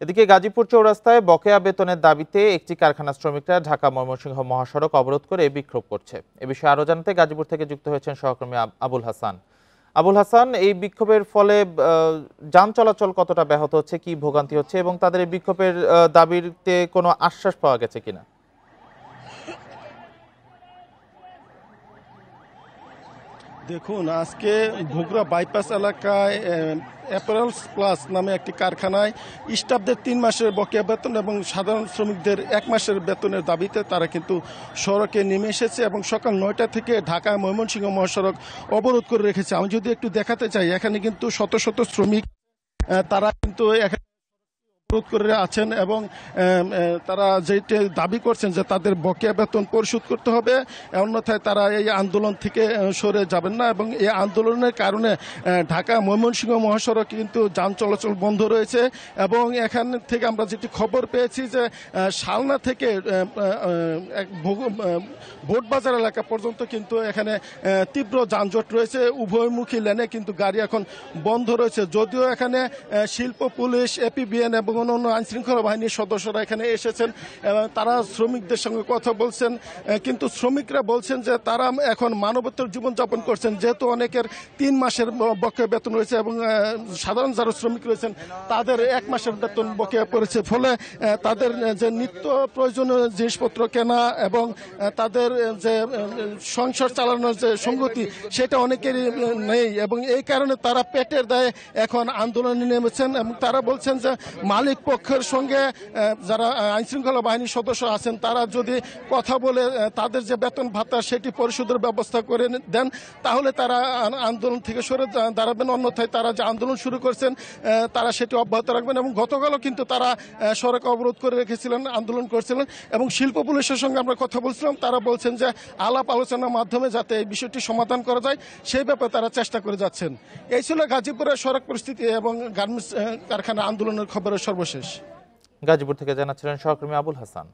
এদিকে গাজীপুর চৌরাস্তায় বকেয়া বেতনের দাবিতে একটি কারখানা শ্রমিকরা ঢাকা ময়মনসিংহ মহাসড়ক অবরোধ করে বিক্ষোভ করছে। এ বিষয়ে আরো জানতে গাজীপুর থেকে যুক্ত হয়েছেন সহকর্মী আবুল হাসান। আবুল হাসান, এই বিক্ষোভের ফলে যান চলাচল কতটা ব্যাহত হচ্ছে, কি ভোগান্তি হচ্ছে এবং তাদের এই বিক্ষোভের দাবিতে কোনো আশ্বাস পাওয়া গেছে কিনা? দেখুন, আজকে ভোগড়া বাইপাস এলাকায় অ্যাপারেলস প্লাস নামে একটি কারখানায় স্টাফদের 3 মাসের বকেয়া বেতন এবং সাধারণ শ্রমিকদের 1 মাসের বেতনের দাবিতে তারা কিন্তু সড়কে নেমে এসেছে এবং সকাল 9টা থেকে ঢাকা ময়মনসিংহ মহাসড়ক অবরোধ করে রেখেছে। আমি যদি একটু দেখাতে চাই, এখানে কিন্তু শত শত শ্রমিক তারা কিন্তু অবরোধ করে আছেন এবং তারা যেটি দাবি করছেন যে তাদের বকেয়া বেতন পরিশোধ করতে হবে, অন্যথায় তারা এই আন্দোলন থেকে সরে যাবেন না। এবং এই আন্দোলনের কারণে ঢাকা ময়মনসিংহ মহাসড়কে কিন্তু যান চলাচল বন্ধ রয়েছে। এবং এখান থেকে আমরা যেটি খবর পেয়েছি যে শালনা থেকে ভোটবাজার এলাকা পর্যন্ত কিন্তু এখানে তীব্র যানজট রয়েছে। উভয়মুখী লেনে কিন্তু গাড়ি এখন বন্ধ রয়েছে। যদিও এখানে শিল্প পুলিশ, এপিবিএন এবং অন্যান্য আইনশৃঙ্খলা বাহিনীর সদস্যরা এখানে এসেছেন, তারা শ্রমিকদের সঙ্গে কথা বলছেন। কিন্তু শ্রমিকরা বলছেন যে তারা এখন মানবতার জীবনযাপন করছেন, যেহেতু অনেকের 3 মাসের বকেয়া বেতন রয়েছে এবং সাধারণ যারা শ্রমিক রয়েছেন তাদের 1 মাসের বেতন বকেয়া পড়েছে। ফলে তাদের যে নিত্য প্রয়োজনীয় জিনিসপত্র কেনা এবং তাদের যে সংসার চালানোর যে সঙ্গতি সেটা অনেকেরই নেই এবং এই কারণে তারা পেটের দায়ে এখন আন্দোলনে নেমেছেন। এবং তারা বলছেন যে মালিক পক্ষের সঙ্গে যারা আইনশৃঙ্খলা বাহিনীর সদস্য আছেন তারা যদি কথা বলে তাদের যে বেতন ভাতা সেটি পরিশোধের ব্যবস্থা করে দেন, তাহলে তারা আন্দোলন থেকে সরে দাঁড়াবেন। অন্যথায় তারা যে আন্দোলন শুরু করছেন তারা সেটি অব্যাহত রাখবেন। এবং গতকালও কিন্তু তারা সড়ক অবরোধ করে রেখেছিলেন, আন্দোলন করছিলেন। এবং শিল্প পুলিশের সঙ্গে আমরা কথা বলছিলাম, তারা বলছেন যে আলাপ আলোচনার মাধ্যমে যাতে এই বিষয়টি সমাধান করা যায় সেই ব্যাপারে তারা চেষ্টা করে যাচ্ছেন। এই ছিল গাজীপুরের সড়ক পরিস্থিতি এবং গার্মেন্টস কারখানা আন্দোলনের খবরের সর্বশেষ। গাজীপুর থেকে জানাচ্ছিলেন সহকর্মী আবুল হাসান।